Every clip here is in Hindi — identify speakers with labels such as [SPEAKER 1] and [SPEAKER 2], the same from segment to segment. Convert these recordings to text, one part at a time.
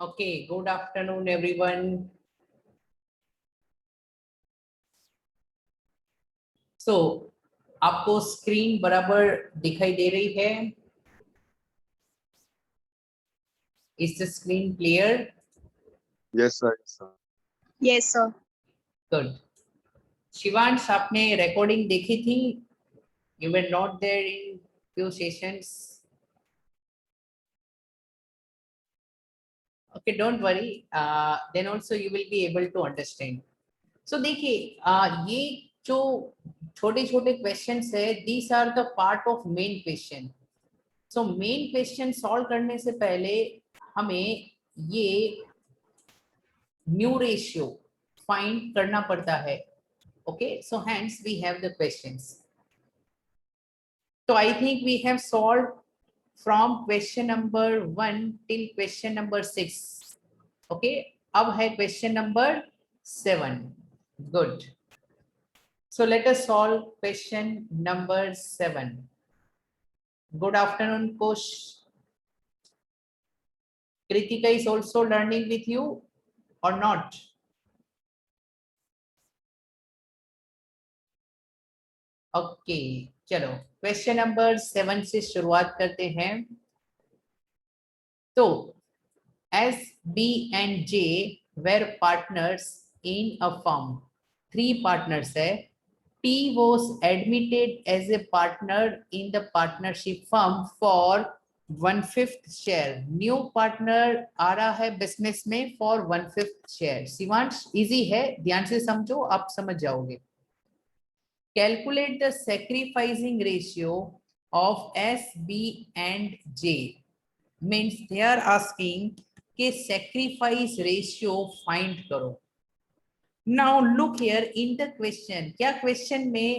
[SPEAKER 1] Okay, good afternoon everyone. So, आपको स्क्रीन बराबर दिखाई दे रही है? Is the screen clear?
[SPEAKER 2] Yes, sir. Yes, sir.
[SPEAKER 3] Yes, sir.
[SPEAKER 1] Good. Shivansh, आपने recording देखी थी? You were not there in few sessions. Okay, don't worry. Then also you will be able to understand. So देखिए, ये जो छोटे-छोटे questions है, these are the part of main question. So main question solve करने से पहले हमें ये new ratio find करना पड़ता है. Okay, so hence we have the questions. So I think we have solved from question number 1 till question number 6. Okay, अब है question number 7. Good. So let us solve question number 7. Good afternoon, Kosh. Kritika is also learning with you or not? Okay, चलो क्वेश्चन नंबर 7 से शुरुआत करते हैं. तो S B and J were partners in a firm. 3 partners है. T was admitted as a partner in the partnership firm for 1/5 share. New partner आ रहा है बिजनेस में फॉर 1/5 शेयर. शिवांश, इजी है, ध्यान से समझो, आप समझ जाओगे. Calculate the sacrificing ratio of S, B and J. Means they are asking कि sacrifice ratio find करो. Now look here in the question. क्या question में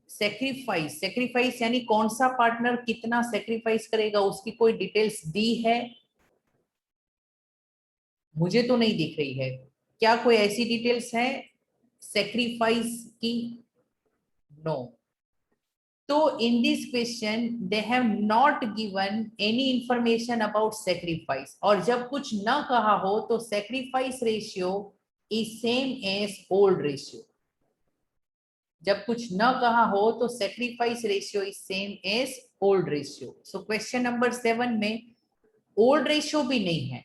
[SPEAKER 1] sacrifice यानी कौन सा पार्टनर कितना sacrifice करेगा उसकी कोई डिटेल्स दी है? मुझे तो नहीं दिख रही है. क्या कोई ऐसी डिटेल्स है sacrifice की? No. So in this question they have not given any information about sacrifice. और जब कुछ न कहा हो तो sacrifice ratio is same as old ratio. जब कुछ न कहा हो तो sacrifice ratio is same as old ratio. So question number 7 में old ratio भी नहीं है.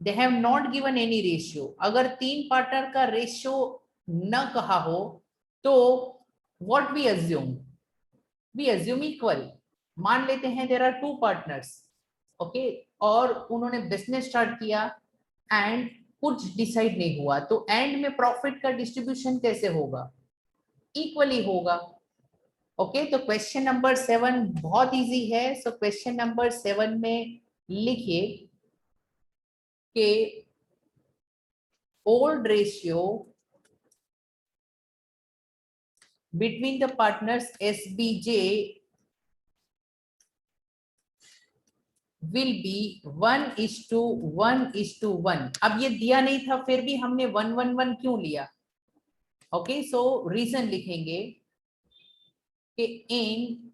[SPEAKER 1] They have not given any ratio. अगर 3 पार्टनर का रेशियो न कहा हो तो what we assume? We assume equal. मान लेते हैं there are 2 partners, okay, और उन्होंने बिजनेस स्टार्ट किया एंड कुछ डिसाइड नहीं हुआ तो एंड में प्रॉफिट का डिस्ट्रीब्यूशन कैसे होगा? इक्वली होगा. ओके, तो क्वेश्चन नंबर 7 बहुत इजी है. सो क्वेश्चन नंबर 7 में लिखिए कि old ratio between the partners SBJ will be 1:1:1. अब ये दिया नहीं था फिर भी हमने 1:1:1 क्यों लिया? ओके, सो रीजन लिखेंगे कि इन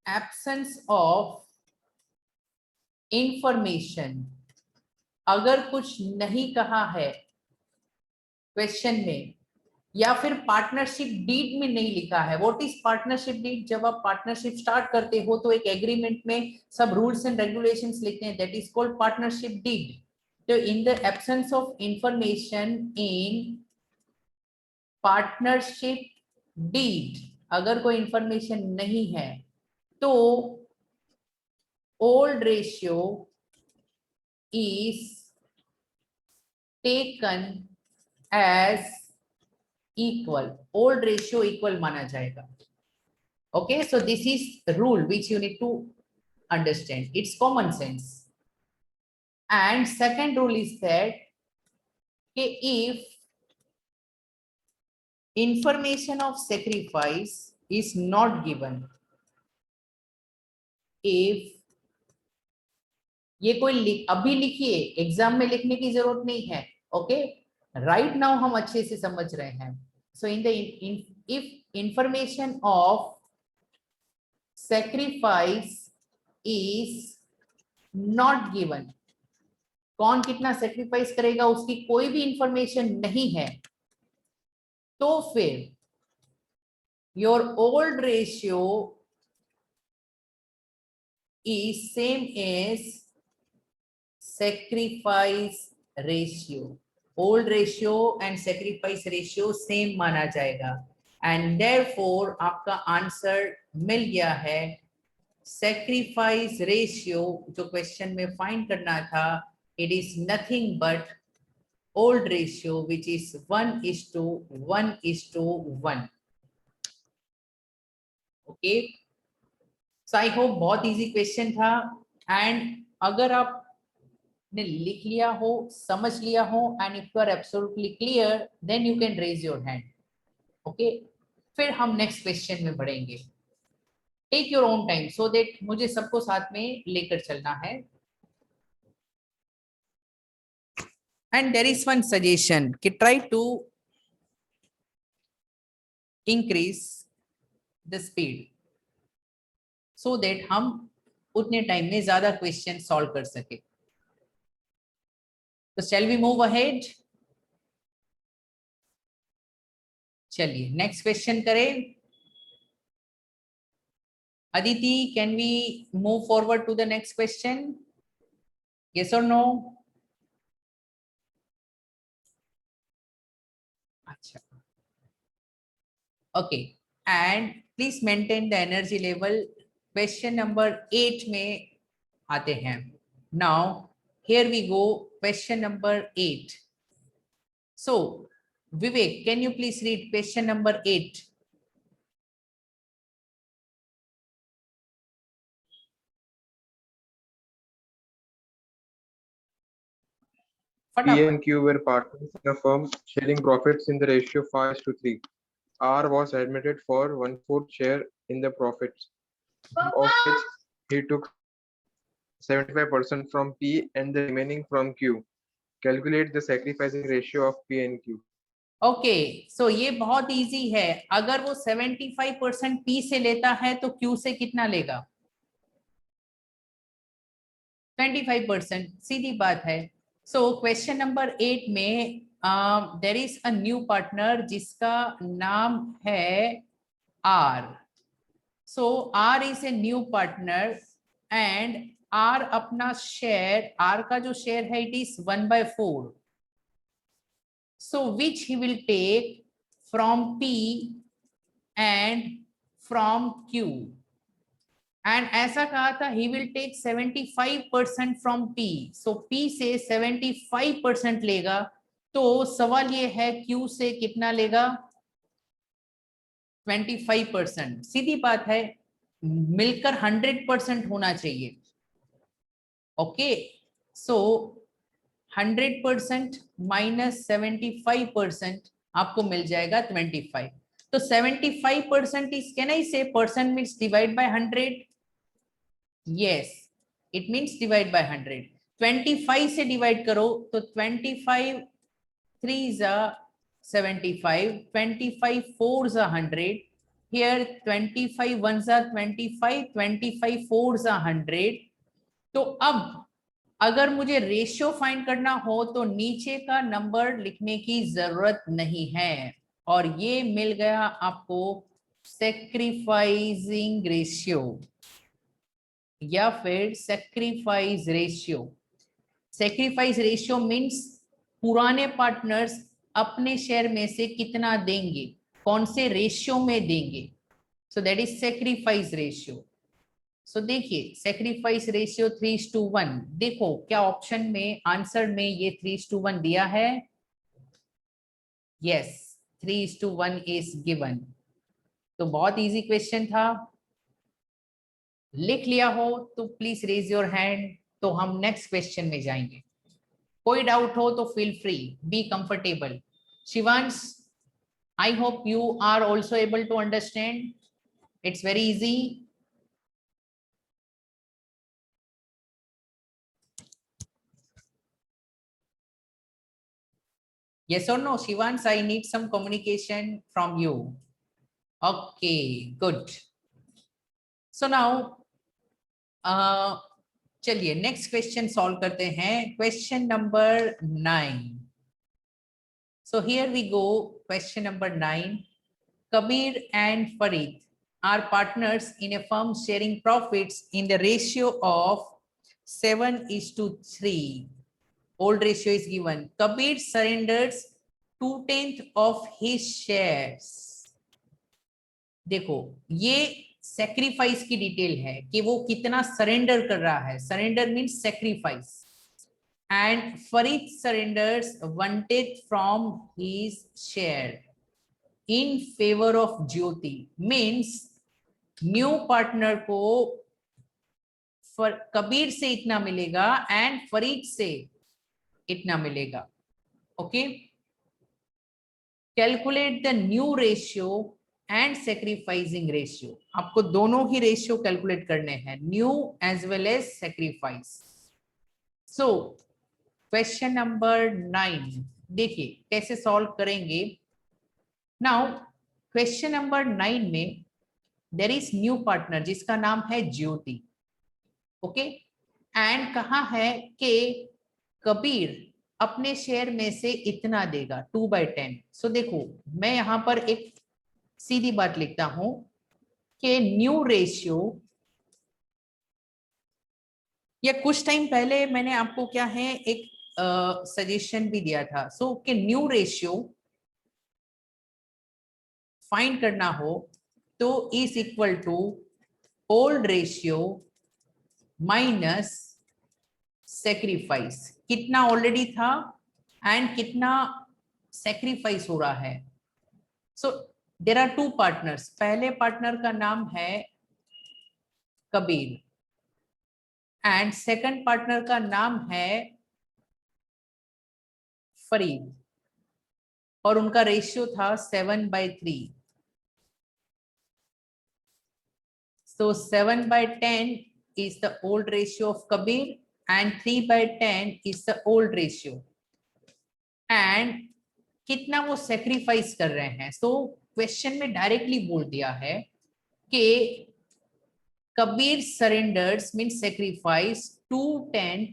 [SPEAKER 1] एब्सेंस ऑफ इंफॉर्मेशन, अगर कुछ नहीं कहा है क्वेश्चन में या फिर पार्टनरशिप डीड में नहीं लिखा है. What is partnership deed? जब आप पार्टनरशिप स्टार्ट करते हो तो एक एग्रीमेंट में सब रूल्स एंड रेगुलेशंस लिखते हैं, that is called partnership deed. तो in the absence of information in partnership deed, अगर कोई इंफॉर्मेशन नहीं है तो old ratio is taken as equal. Old ratio equal माना जाएगा. Okay, so this is rule which you need to understand. It's common sense. And second rule is that कि if information of sacrifice is not given, if ये कोई अभी लिखिए, एग्जाम में लिखने की जरूरत नहीं है. ओके, राइट नाउ हम अच्छे से समझ रहे हैं. So in the if information of sacrifice is not given, कौन कितना सेक्रीफाइस करेगा उसकी कोई भी इंफॉर्मेशन नहीं है, तो फिर your old ratio is same as sacrifice ratio. Old ratio and sacrifice ratio same माना जाएगा and therefore आपका आंसर मिल गया है sacrifice ratio जो क्वेश्चन में फाइंड करना था, it is nothing but old ratio which is 1:1:1. Okay. So I hope बहुत इजी क्वेश्चन था एंड अगर आपने लिख लिया हो, समझ लिया हो and if you are absolutely clear then you can raise your hand. Okay, फिर हम नेक्स्ट क्वेश्चन में बढ़ेंगे. Take your own time so that मुझे सबको साथ में लेकर चलना है. And there is one suggestion कि try to increase the speed so that हम उतने टाइम में ज्यादा क्वेश्चन सॉल्व कर सके. तो shall we move ahead? चलिए नेक्स्ट क्वेश्चन करें. Aditi, can we move forward to the next question? Yes और नो? अच्छा, okay. And please maintain the energy level. Question number 8 में आते हैं. Now here we go. Question number 8. So Vivek, can you please read question number 8?
[SPEAKER 3] P and Q were partners in a firm sharing profits in the ratio 5:3. R was admitted for 1/4 share in the profits, of which he took 75% from P and the remaining from Q. Calculate the sacrificing ratio of P and Q.
[SPEAKER 1] Okay, so ये बहुत इजी है. अगर वो 75% P से लेता है तो Q से कितना लेगा? 25%. सीधी बात है. सो क्वेश्चन नंबर 8 में there is a new partner जिसका नाम है R. So R is a new partner and R अपना शेयर, R का जो शेयर है it is 1/4. So which he will take from P and from Q. And ऐसा कहा था he will take 75% from P. So P से 75% लेगा. तो सवाल ये है Q से कितना लेगा? 25%. सीधी बात है, मिलकर 100% होना चाहिए. ओके, सो 100% माइनस 75% आपको मिल जाएगा 25. तो 75% इज, कैन आई से percent means divide by 100? Yes, it means divide by 100. 25 से डिवाइड करो तो 25 3 जा 75, 25 4 जा 100. हियर 25 1 जा 25, 25 4 जा 100. तो अब अगर मुझे रेशियो फाइंड करना हो तो नीचे का नंबर लिखने की जरूरत नहीं है और ये मिल गया आपको सैक्रिफाइसिंग रेशियो या फिर sacrifice ratio. Sacrifice ratio means पुराने पार्टनर्स अपने शेयर में से कितना देंगे, कौन से रेशियो में देंगे. So that is sacrifice ratio. सो देखिए सैक्रिफाइस रेशियो 3:1. देखो क्या ऑप्शन में आंसर में ये 3:1 दिया है? Yes, 3:1 is given. तो बहुत इजी क्वेश्चन था. लिख लिया हो तो प्लीज रेज योर हैंड. तो हम नेक्स्ट क्वेश्चन में जाएंगे. कोई डाउट हो तो feel free, be comfortable. Shivansh, I hope you are also able to understand. It's very easy. Yes or no, Shivans? I need some communication from you. Okay, good. So now, चलिए नेक्स्ट क्वेश्चन सॉल्व करते हैं, question number 9। So here we go, question number 9। Kabir and Farid are partners in a firm sharing profits in the ratio of 7:3. Old ratio is given. Kabir surrenders 2/10 of his shares. देखो ये सेक्रीफाइस की डिटेल है कि वो कितना सरेंडर कर रहा है। Surrender means sacrifice. And Farid surrenders 1/10 from his share in favor of Jyoti, means new partner को कबीर से इतना मिलेगा एंड फरीद से इतना मिलेगा। Okay, calculate the new ratio and sacrificing ratio. आपको दोनों ही रेशियो कैलकुलेट करने हैं, new as well as sacrifice. So question number 9 देखिए कैसे सॉल्व करेंगे। नाउ क्वेश्चन नंबर 9 में देयर इज न्यू पार्टनर जिसका नाम है ज्योति। ओके, एंड कहा है कि कबीर अपने शेयर में से इतना देगा 2/10। सो देखो मैं यहां पर एक सीधी बात लिखता हूं कि न्यू रेशियो, या कुछ टाइम पहले मैंने आपको क्या है एक सजेशन भी दिया था। सो कि न्यू रेशियो फाइंड करना हो तो is equal to old ratio minus sacrifice. कितना ऑलरेडी था एंड कितना सेक्रीफाइस हो रहा है। So there are 2 partners. पहले पार्टनर का नाम है कबीर एंड सेकंड पार्टनर का नाम है फरीद, और उनका रेशियो था 7/3। So 7/10 is the old ratio of Kabir and 3/10 is the old ratio. And कितना वो सेक्रीफाइस कर रहे हैं। सो क्वेश्चन में डायरेक्टली बोल दिया है कि Kabir surrenders mean sacrifice 2/10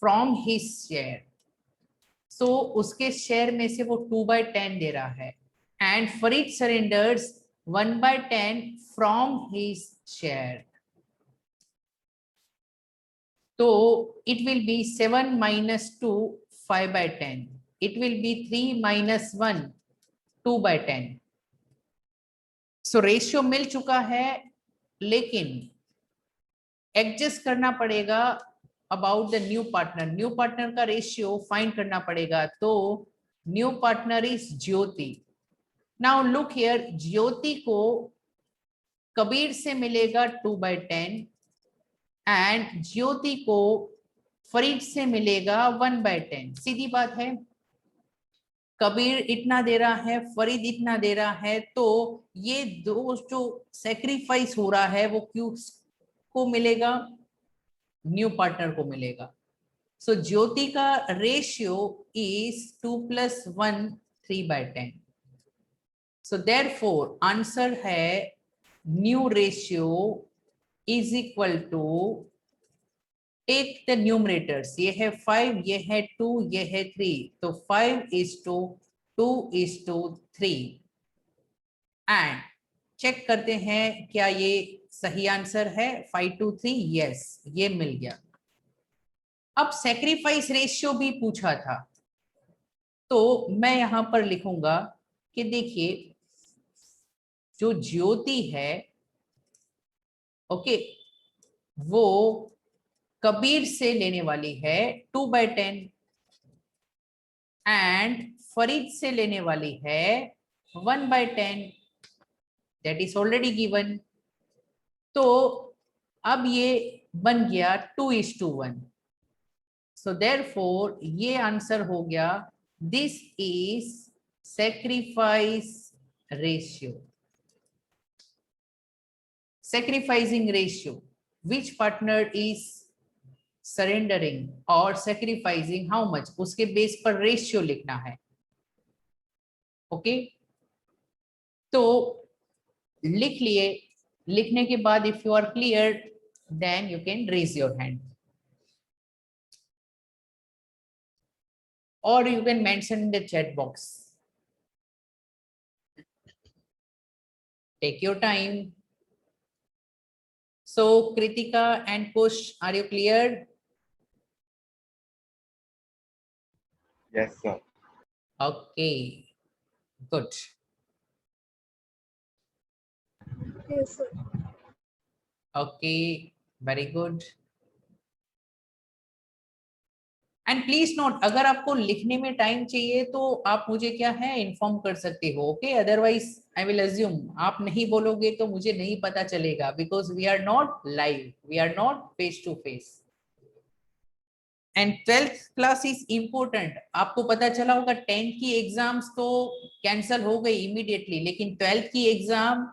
[SPEAKER 1] from his share. So उसके शेयर में से वो 2/10 दे रहा है and Farid surrenders 1/10 from his share. So it will be 7 minus 2 5/10. It will be 3 minus 1 2/10. So ratio मिल चुका है, लेकिन एडजस्ट करना पड़ेगा about the new partner. New partner का रेशियो फाइंड करना पड़ेगा। तो new partner is Jyoti. Now look here, Jyoti को कबीर से मिलेगा 2/10 एंड ज्योति को फरीद से मिलेगा 1/10। सीधी बात है, कबीर इतना दे रहा है, फरीद इतना दे रहा है, तो ये दो जो सेक्रीफाइस हो रहा है वो क्यों को मिलेगा, न्यू पार्टनर को मिलेगा। सो ज्योति का ratio is 2 + 1 3/10। So therefore answer है new ratio is equal to, take the numerators, ये है 5, ये है 2, ये है 3, तो 5:2:3 एंड चेक करते हैं क्या ये सही आंसर है 5:3। यस, ये मिल गया। अब सेक्रीफाइस रेशियो भी पूछा था, तो मैं यहां पर लिखूंगा कि देखिए जो ज्योति है ओके वो कबीर से लेने वाली है 2/10 एंड फरीद से लेने वाली है 1/10, दैट इज ऑलरेडी गिवन। तो अब ये बन गया 2:1। सो देयरफॉर ये आंसर हो गया, this is sacrifice ratio. sacrificing ratio, which partner is surrendering or sacrificing how much, उसके बेस पर रेशियो लिखना है। ओके, तो लिख लिए। लिखने के बाद if you are clear then you can raise your hand, or you can mention in the chat box. Take your time. So Kritika and Kush, are you clear?
[SPEAKER 2] Yes, sir.
[SPEAKER 1] Okay, good.
[SPEAKER 4] Yes, sir.
[SPEAKER 1] Okay, very good. And please note, अगर आपको लिखने में टाइम चाहिए तो आप मुझे क्या है इन्फॉर्म कर सकते हो, okay? Otherwise I will assume आप नहीं बोलोगे तो मुझे नहीं पता चलेगा, because we are not live, we are not face to face. And 12th class is important. आपको पता चला होगा 10th की एग्जाम्स तो कैंसल हो गई इमीडिएटली, लेकिन 12th की एग्जाम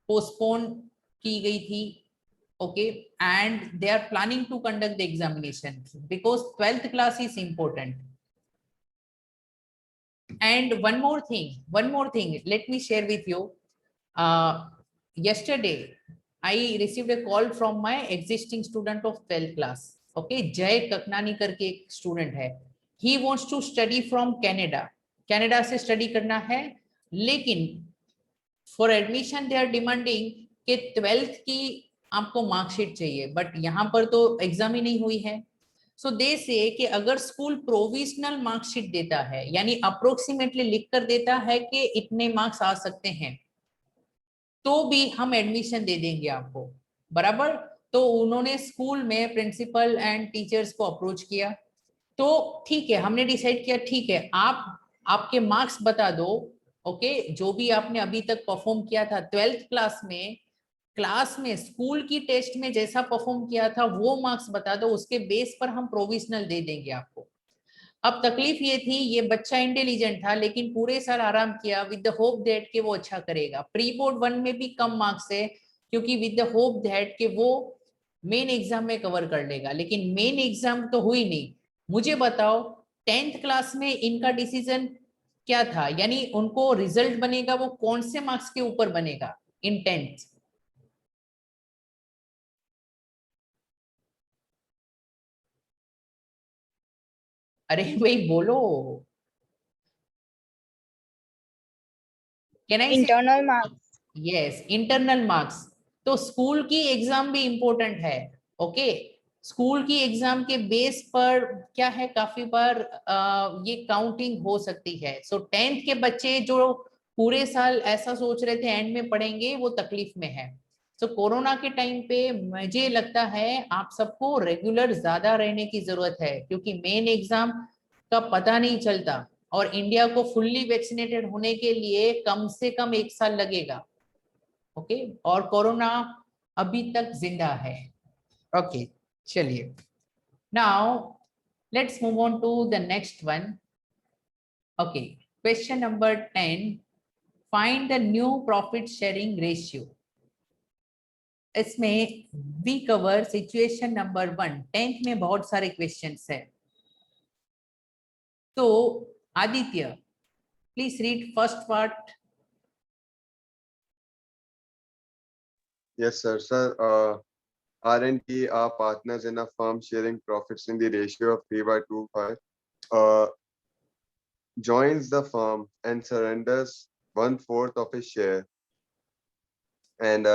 [SPEAKER 1] पोस्टपोन की गई थी, okay, and they are planning to conduct the examination because 12th class is important. And one more thing, let me share with you. Yesterday I received a call from my existing student of 12th class, okay, Jay Kaknani करके एक student है, he wants to study from Canada से study करना है, लेकिन for admission they are demanding कि 12th की आपको मार्कशीट चाहिए, बट यहाँ पर तो एग्जाम ही नहीं हुई है। सो दे से कि अगर स्कूल प्रोविजनल मार्कशीट देता है, यानी अप्रोक्सीमेटली लिख कर देता है कि इतने मार्क्स आ सकते हैं, तो भी हम एडमिशन दे देंगे आपको, बराबर। तो उन्होंने स्कूल में प्रिंसिपल एंड टीचर्स को अप्रोच किया, तो ठीक है, हमने डिसाइड किया ठीक है, आप आपके मार्क्स बता दो, ओके, जो भी आपने अभी तक परफॉर्म किया था 12th क्लास में स्कूल की टेस्ट में जैसा परफॉर्म किया था वो मार्क्स बता दो, उसके बेस पर हम प्रोविजनल दे देंगे आपको। अब तकलीफ ये थी, ये बच्चा इंटेलिजेंट था, लेकिन पूरे साल आराम किया विद द होप दैट कि वो अच्छा करेगा। प्री बोर्ड 1 में भी कम मार्क्स है, क्योंकि विद द होप दैट कि वो मेन एग्जाम में कवर कर लेगा, लेकिन मेन एग्जाम तो हुई नहीं। मुझे बताओ 10th क्लास में इनका डिसीजन क्या था, यानी उनको रिजल्ट बनेगा वो कौन से मार्क्स के ऊपर बनेगा इन 10th? अरे भाई बोलो, कैन आई से?
[SPEAKER 4] Internal marks.
[SPEAKER 1] Yes, internal marks. तो स्कूल की एग्जाम भी इंपॉर्टेंट है, ओके। स्कूल की एग्जाम के बेस पर क्या है, काफी बार ये काउंटिंग हो सकती है। सो 10th के बच्चे जो पूरे साल ऐसा सोच रहे थे एंड में पढ़ेंगे, वो तकलीफ में है। सो कोरोना के टाइम पे मुझे लगता है आप सबको रेगुलर ज्यादा रहने की जरूरत है, क्योंकि मेन एग्जाम का पता नहीं चलता, और इंडिया को फुल्ली वैक्सीनेटेड होने के लिए कम से कम 1 साल लगेगा, ओके, और कोरोना अभी तक जिंदा है, ओके। चलिए, now let's move on to the next one, okay. Question number 10, find the new profit sharing ratio. इसमें we cover situation number 1। 10th में बहुत सारे क्वेश्चंस है, तो Aditya please read first part.
[SPEAKER 2] Yes, sir. Sir, R&T are partners in a firm sharing profits in the ratio of 3/25. Joins the firm and surrenders 1/4 of his share and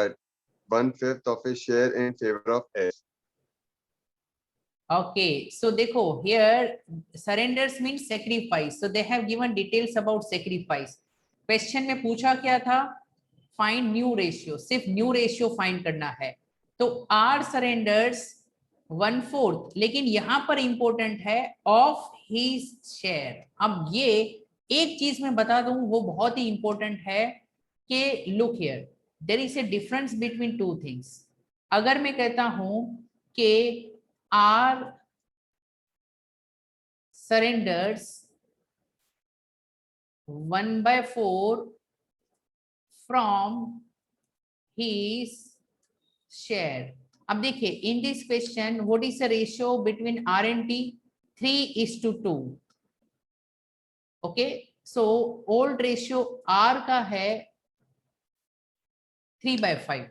[SPEAKER 2] 1/5 of his share in favor of S.
[SPEAKER 1] Okay, so देखो here surrenders means sacrifice, so they have given details about sacrifice. Question में पूछा क्या था, find new ratio, सिर्फ new ratio find करना है। तो R surrenders 1/4, लेकिन यहाँ पर important है of his share। अब ये एक चीज मैं बता दूं, वो बहुत ही important है कि look here, there is a difference between two things। अगर मैं कहता हूं कि R surrenders 1/4 from his share। अब देखिए, in this question what is the ratio between R and T? 3:2। okay, so old ratio R का है 3/5,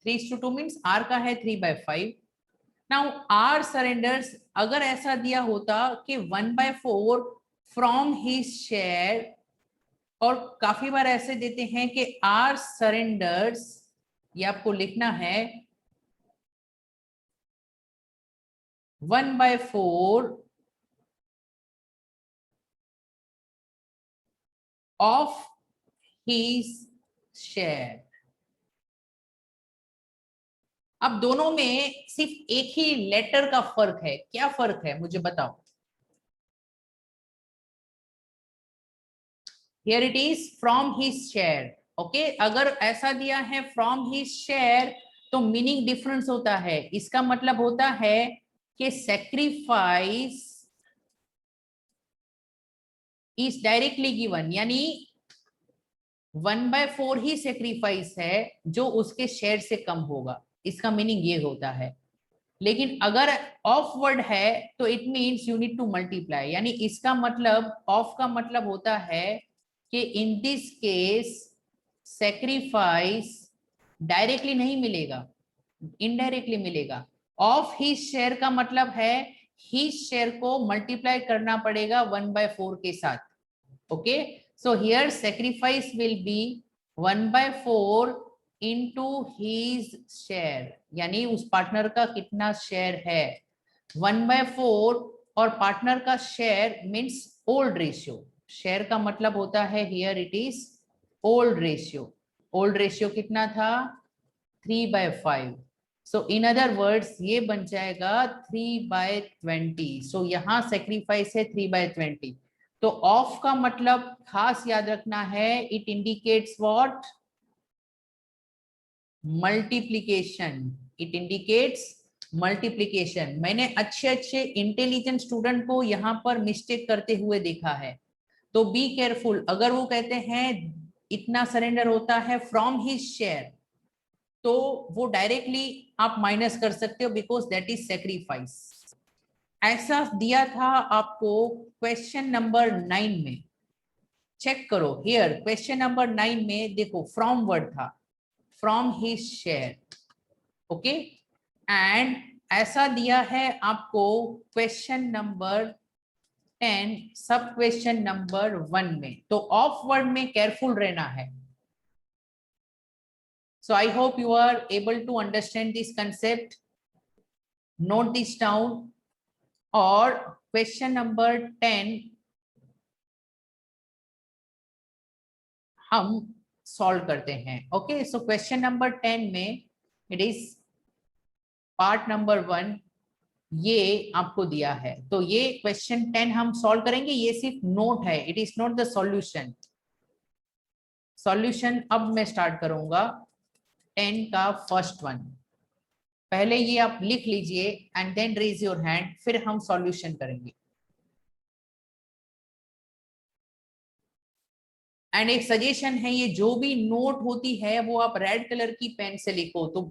[SPEAKER 1] 3:2 मीन्स R का है 3/5. नाउ R सरेंडर्स, अगर ऐसा दिया होता कि 1/4 फ्रॉम हिज शेयर, और काफी बार ऐसे देते हैं कि R सरेंडर्स, ये आपको लिखना है 1/4 ऑफ हिज शेयर. अब दोनों में सिर्फ एक ही लेटर का फर्क है. क्या फर्क है मुझे बताओ. Here it is from his share. Okay, अगर ऐसा दिया है फ्रॉम हिज शेयर तो मीनिंग डिफरेंस होता है. इसका मतलब होता है कि सैक्रिफाइस इज डायरेक्टली गिवन, यानी 1/4 ही सैक्रिफाइस है जो उसके शेयर से कम होगा. इसका मीनिंग ये होता है. लेकिन अगर ऑफ वर्ड है तो it means you need to multiply, यानी इसका मतलब, ऑफ का मतलब होता है कि in this case sacrifice directly नहीं मिलेगा, इनडायरेक्टली मिलेगा. ऑफ हिज शेयर का मतलब है हिज शेयर को मल्टीप्लाई करना पड़ेगा 1/4 के साथ. Okay, so here sacrifice will be 1/4 into his share, यानी उस पार्टनर का कितना शेयर है 1/4, और पार्टनर का share means old ratio. Share का मतलब होता है here it is old ratio. Old ratio कितना था 3/5. सो इन अदर वर्ड्स ये बन जाएगा 3/20. सो यहाँ सेक्रीफाइस है 3/20. तो ऑफ का मतलब खास याद रखना है, it indicates what, multiplication. It indicates multiplication. मैंने अच्छे इंटेलिजेंट स्टूडेंट को यहाँ पर मिस्टेक करते हुए देखा है, तो बी केयरफुल. अगर वो कहते हैं इतना सरेंडर होता है फ्रॉम हिज शेयर, तो वो डायरेक्टली आप माइनस कर सकते हो बिकॉज दैट इज सेक्रीफाइस. ऐसा दिया था आपको क्वेश्चन नंबर 9 में. चेक करो हियर क्वेश्चन नंबर 9 में देखो फ्रॉम वर्ड था, from his share. Okay, and ऐसा दिया है आपको क्वेश्चन नंबर 10 सब क्वेश्चन नंबर 1 में. तो ऑफ वर्ड में केयरफुल रहना है. So I hope you are able to understand this concept. Note this down. और question number 10 हम solve करते हैं. Okay, so question number 10 में it is part number 1, ये आपको दिया है. तो ये question 10 हम solve करेंगे. ये सिर्फ note है, it is not the solution. Solution अब मैं start करूंगा 10 का फर्स्ट वन. पहले ये आप लिख लीजिए and then raise your hand, फिर हम सॉल्यूशन करेंगे. एंड एक सजेशन है, ये जो भी नोट होती है वो आप रेड कलर की पेन से लिखो तो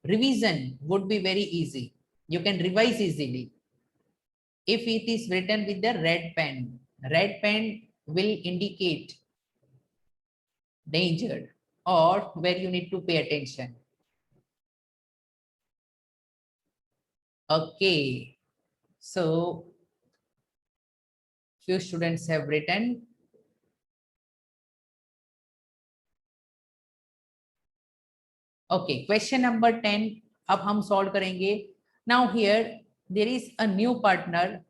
[SPEAKER 1] revision would be very easy. You can revise easily if it is written with the red pen. Red pen will indicate danger or where you need to pay attention. Okay, so few students have written. Okay, question number 10 अब हम solve करेंगे. Now here there is a new partner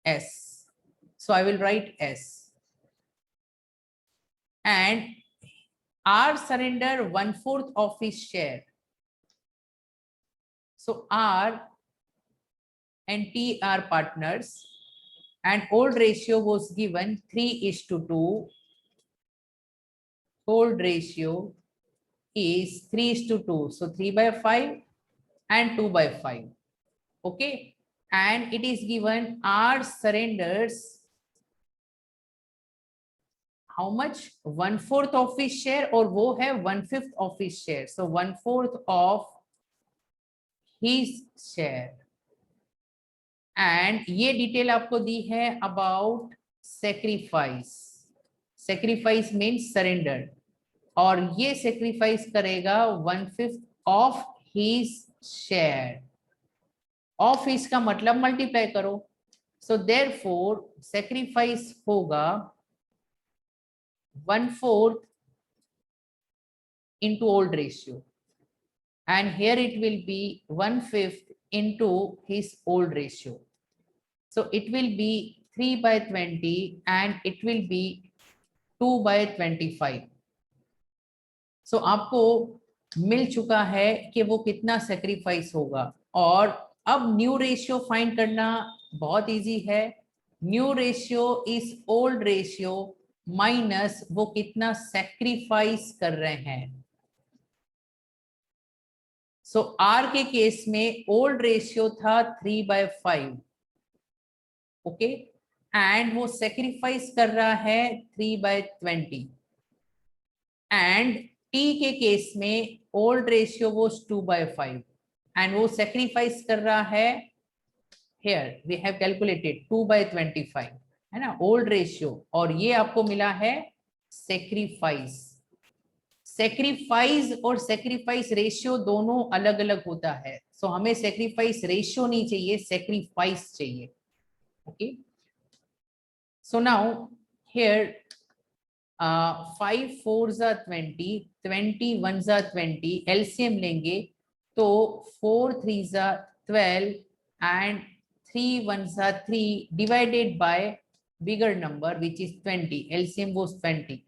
[SPEAKER 1] S, so I will write S, and R surrender 1/4 of his share. So R and T are partners, and old ratio was given 3:2. Old ratio is 3:2. So 3/5 and 2/5. Okay, and it is given R surrenders how much 1/4 of his share, और वो है 1/5 of his share. So 1/4 of his share. And ये डिटेल आपको दी है about sacrifice. Sacrifice means surrender, और ये sacrifice करेगा 1/5 of his share, of his का मतलब मल्टीप्लाई करो, सो देयरफॉर सेक्रीफाइस होगा 1/4 into old ratio, and here it will be 1/5 into his old ratio. So it will be 3/20 and it will be 2/25. So आपको मिल चुका है कि वो कितना सेक्रीफाइस होगा, और अब न्यू रेशियो फाइंड करना बहुत इजी है. New ratio is old ratio minus वो कितना सेक्रीफाइस कर रहे हैं. सो आर के केस में ओल्ड रेशियो था 3/5, ओके, एंड वो सेक्रीफाइस कर रहा है 3/20. एंड टी के केस में ओल्ड रेशियो वो 2/5 एंड वो सेक्रीफाइस कर रहा है, हियर वी हैव कैलकुलेटेड 2/25, है ना, ओल्ड रेशियो, और ये आपको मिला है सेक्रीफाइस. सेक्रीफाइस और सेक्रीफाइस रेशियो दोनों अलग अलग होता है, सो हमें सेक्रीफाइस रेशियो नहीं चाहिए, सेक्रीफाइस चाहिए. Okay, so now here 5 4s are 20, 20 1s are 20, LCM लेंगे तो 4 3s are 12 and 3 1s are 3 divided by bigger number which is 20, LCM was 20.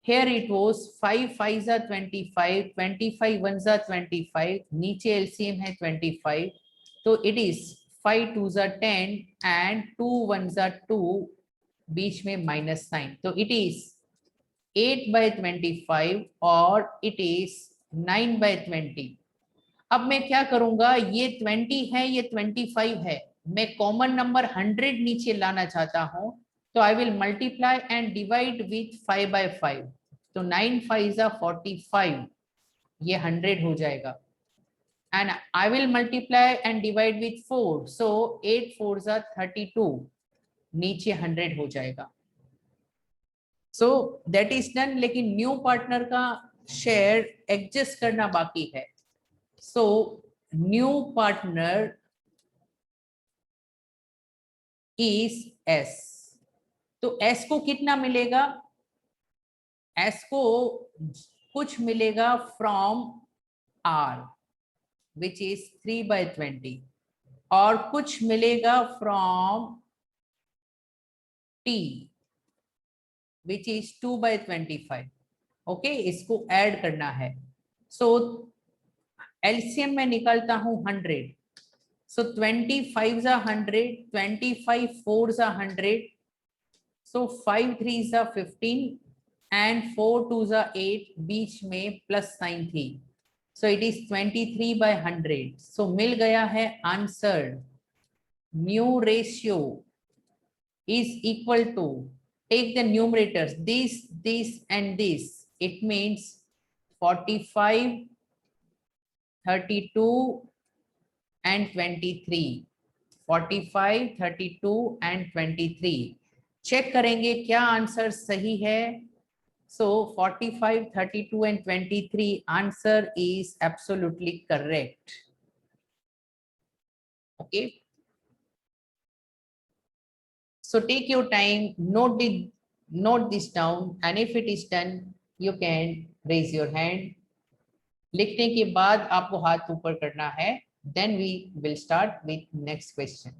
[SPEAKER 1] Here it was 5 5s are 25, 25 1s are 25, नीचे LCM है 25, तो it is 5 2s are 10 and 2 1s are 2, बीच में माइनस साइन, तो it is 8/25 और it is 9/20. अब मैं क्या करूंगा, ये 20 है, ये 25 है, मैं कॉमन नंबर 100 नीचे लाना चाहता हूं, तो I will multiply and divide with 5/5, तो 9 5s are 45, ये 100 हो जाएगा, and I will multiply and divide with 4, so 8 4s are 32, नीचे 100 हो जाएगा. सो दैट इज डन, लेकिन न्यू पार्टनर का शेयर एडजस्ट करना बाकी है. So new partner is S, तो एस को कितना मिलेगा, एस को कुछ मिलेगा फ्रॉम आर विच इज 3/20, और कुछ मिलेगा from T which is 2/25. Okay, इसको ऐड करना है. सो एलसीएम में निकालता हूं 100, so 25s are 100, 25 4s are 100, so 5 3s are 15 and 4 2s are 8, बीच में प्लस साइन थी, so it is 23/100. so मिल गया है answer. New ratio is equal to, take the numerators, this and this, it means 45 32 and 23, 45 32 and 23. Check करेंगे क्या आंसर सही है. सो 45 32 and 23 answer is absolutely correct. Okay, so take your time, note this down, and if it is done you can raise your hand. लिखने के बाद आपको हाथ ऊपर करना है, then we will start with next question.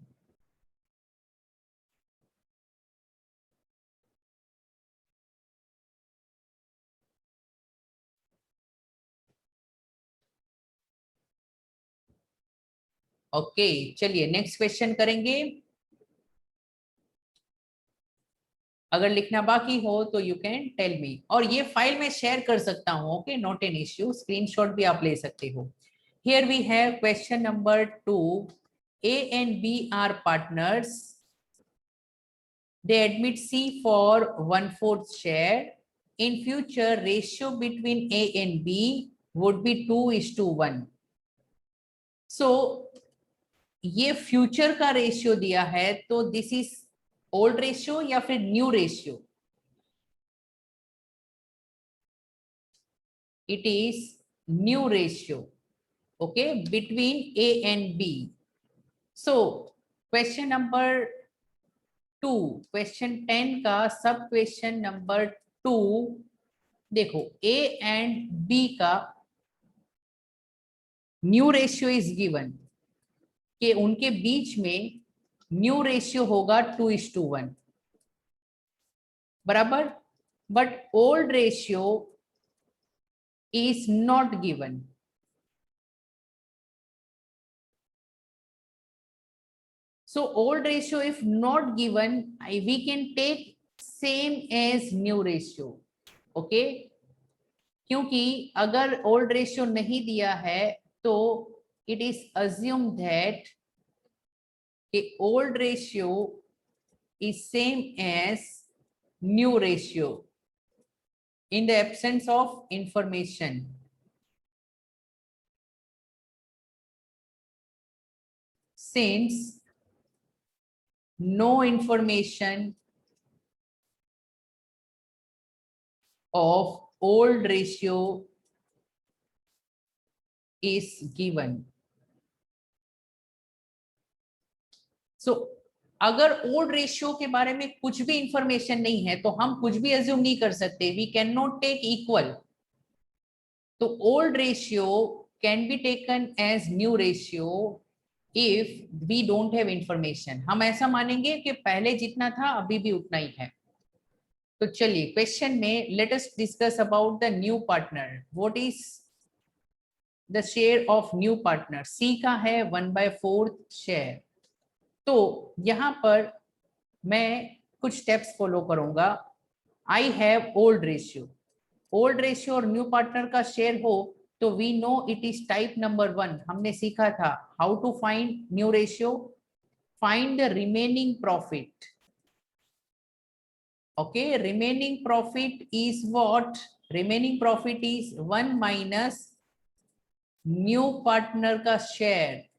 [SPEAKER 1] Okay, चलिए नेक्स्ट क्वेश्चन करेंगे. अगर लिखना बाकी हो तो यू कैन टेल मी, और ये फाइल में शेयर कर सकता हूं. Okay, not an issue, screenshot भी आप ले सकते हो. Here we have question number 2. A and B are partners. They admit C for 1/4 share. In future, ratio between A and B would be 2:1. So ये फ्यूचर का रेशियो दिया है, तो दिस इज ओल्ड रेशियो या फिर new ratio. it is new ratio, okay, between A and B. So question number 2, question 10 का सब क्वेश्चन नंबर 2 देखो, A एंड B का न्यू रेशियो इज गिवन कि उनके बीच में न्यू रेशियो होगा 2:1 बराबर, but old ratio is not given. So old ratio if not given, we can take same as new ratio, okay? क्योंकि अगर old ratio नहीं दिया है तो it is assumed that the old ratio is same as new ratio in the absence of information. Since no information of old ratio is given. So अगर ओल्ड रेशियो के बारे में कुछ भी इंफॉर्मेशन नहीं है तो हम कुछ भी अज्यूम नहीं कर सकते. We can not take equal. तो old ratio can be taken as new ratio if we don't have information. हम ऐसा मानेंगे कि पहले जितना था अभी भी उतना ही है. तो चलिए क्वेश्चन में let us discuss about the new partner. What is the share of new partner? C का है 1/4 शेयर. तो यहां पर मैं कुछ स्टेप्स फॉलो करूंगा. I have old ratio. Old ratio और न्यू पार्टनर का शेयर हो तो we know it is type number 1. हमने सीखा था how to find new ratio. Find the remaining profit. Okay, remaining profit is what? Remaining profit is 1 minus new partner का share.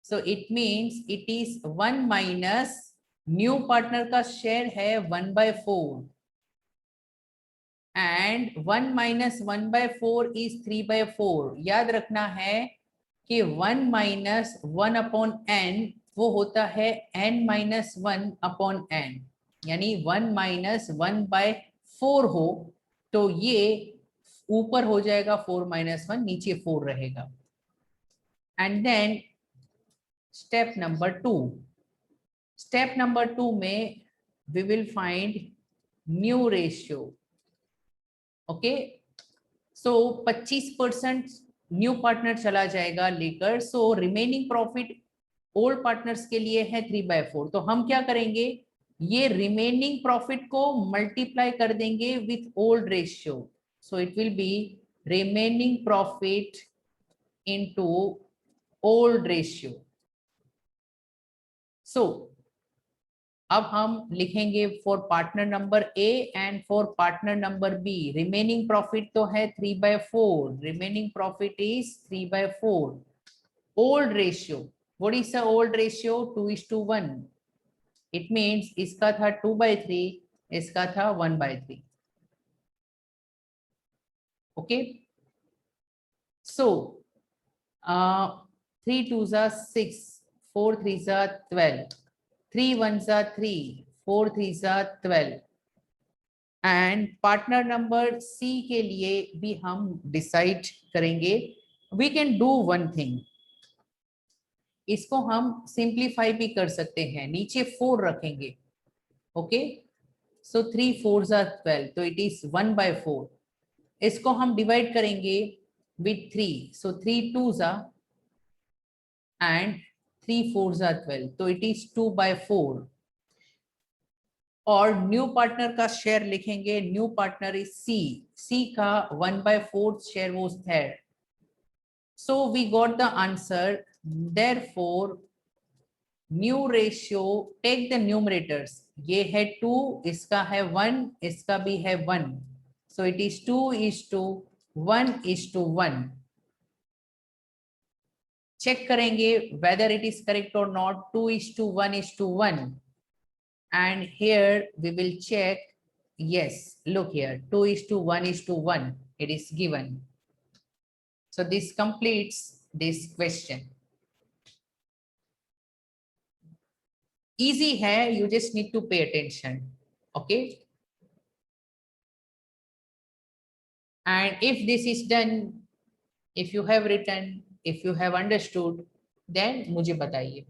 [SPEAKER 1] So it means it is 1 minus new partner का शेयर है 1/4 and 1 minus 1/4 is 3/4. याद रखना है कि 1 minus 1 upon n वो होता है n minus 1 upon n. यानी 1 minus 1/4 हो तो ये ऊपर हो जाएगा 4 minus 1, नीचे 4 रहेगा. And then step number 2. Step number 2 में we will find new ratio. Okay, so 25% new partner चला जाएगा लेकर. so remaining profit old partners के लिए है 3/4. तो हम क्या करेंगे, ये रिमेनिंग प्रॉफिट को मल्टीप्लाई कर देंगे with old ratio. so it will be remaining profit into old ratio. So अब हम लिखेंगे for partner number A and for partner number B. Remaining profit तो है 3/4. Remaining profit is 3/4. Old ratio, what is the old ratio? 2:1. It means इसका था 2/3, इसका था 1/3. Okay, so 3 2s are 6, 4 3s are 12, 3 1s are 3, 4 3s are 12. And partner number C के लिए भी हम डिसाइड करेंगे. We can do one thing, इसको हम सिंप्लीफाई भी कर सकते हैं. नीचे 4 रखेंगे. ओके, सो 3 4s are 12, तो इट इज 1/4. इसको हम डिवाइड करेंगे with 3, so 3 2s are and 3 4s are 12, तो इट इज 2/4. और न्यू पार्टनर का शेयर लिखेंगे. New partner is C. C का 1/4 शेयर वो third. So we got the answer. Therefore new ratio, take the numerators. ये है 2, इसका है 1, इसका भी है 1. So it is 2:1:1. चेक करेंगे whether it is correct or not. 2:1:1. And here we will check Yes, look here, 2:1:1, it is given. So this completes this question. Easy hai, you just need to pay attention, okay? And if this is done, if you have written, if you have understood, then मुझे बताइए.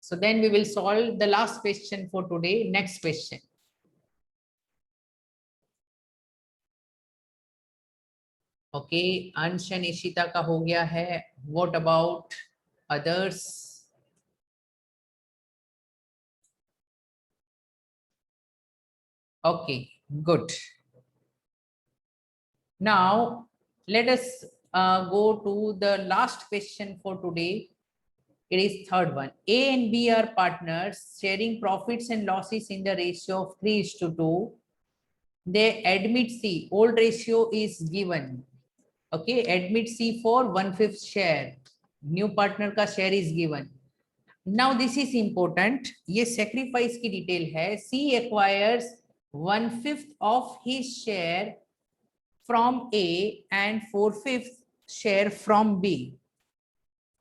[SPEAKER 1] So then we will solve the last question for today. Next question. Okay, Ansh and Ishita का हो गया है. What about others? Okay, good. Now let us go to the last question for today. It is third one. A and B are partners sharing profits and losses in the ratio of 3:2. They admit C. Old ratio is given. Okay, admit C for 1/5 share. New partner का share is given. Now this is important. ये sacrifice की detail है. C acquires 1/5 of his share from A and 4/5 share from B.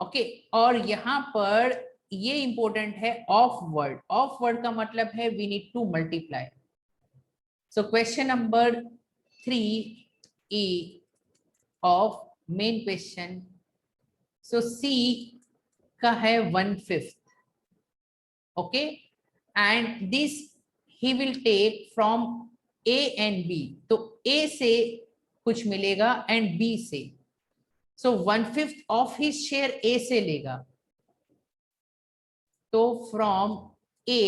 [SPEAKER 1] Okay, और यहाँ पर ये important है off word. Off word का मतलब है we need to multiply. So question number 3E of main question. So C का है 1/5. Okay, and this he will take from A and B. तो A से कुछ मिलेगा and B से. So 1/5 of his share A से लेगा. तो from A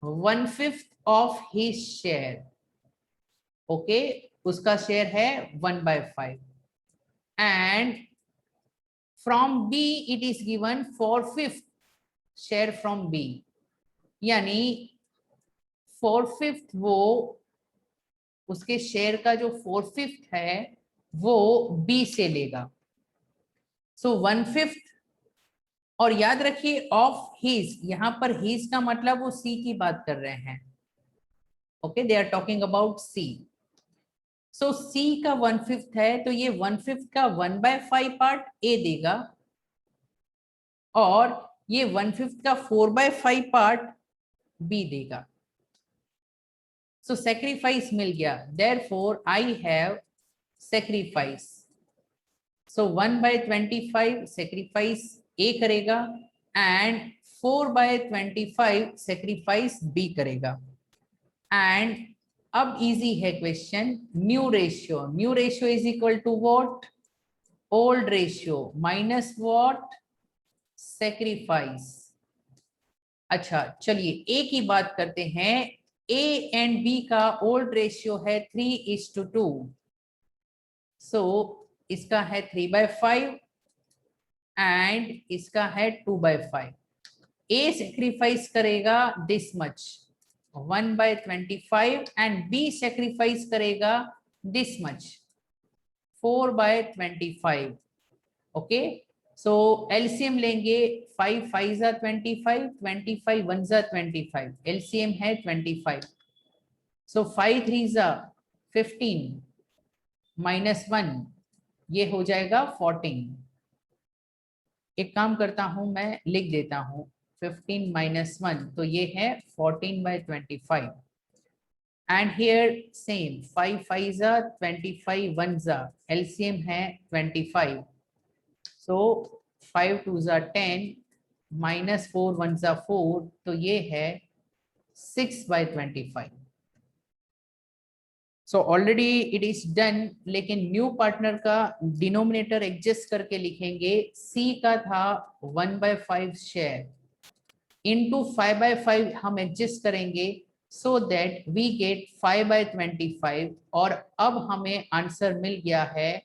[SPEAKER 1] 1/5 of his share. Okay, उसका share है 1/5. And from B it is given 4/5 share from B. यानी 4/5 वो उसके शेयर का जो 4/5 है वो B से लेगा. So 1/5 और याद रखिए ऑफ हिज, यहां पर हिज का मतलब वो C की बात कर रहे हैं. Okay, they are talking about C. So C का 1/5 है तो ये 1/5 का 1/5 पार्ट A देगा और ये 1/5 का 4/5 पार्ट B देगा. So sacrifice मिल गया. Therefore I have sacrifice. So 1/25 sacrifice A करेगा and 4/25 sacrifice B करेगा. And अब easy है question. New ratio. New ratio is equal to what? Old ratio minus what? Sacrifice. अच्छा चलिए A की बात करते हैं. A and B का old ratio है 3:2. So इसका है 3/5 and इसका है 2/5. A sacrifice करेगा this much 1/25 and B sacrifice करेगा this much 4/25. Okay, so LCM लेंगे 5 5s are 25, 25 1s are 25. LCM है 25. So 5 3s are 15 minus 1 ये हो जाएगा 14. एक काम करता हूं मैं लिख देता हूं 15 minus 1 तो ये है 14/25. And here same 5 5s are 25 1s are LCM है 25. So 5 2s are 10 minus 4 1s are 4 तो ये है 6/25. So already it is done, लेकिन न्यू पार्टनर का डिनोमिनेटर एडजस्ट करके लिखेंगे. C का था 1/5 शेयर इनटू 5/5 हम एडजस्ट करेंगे so that we get 5/25 और अब हमें आंसर मिल गया है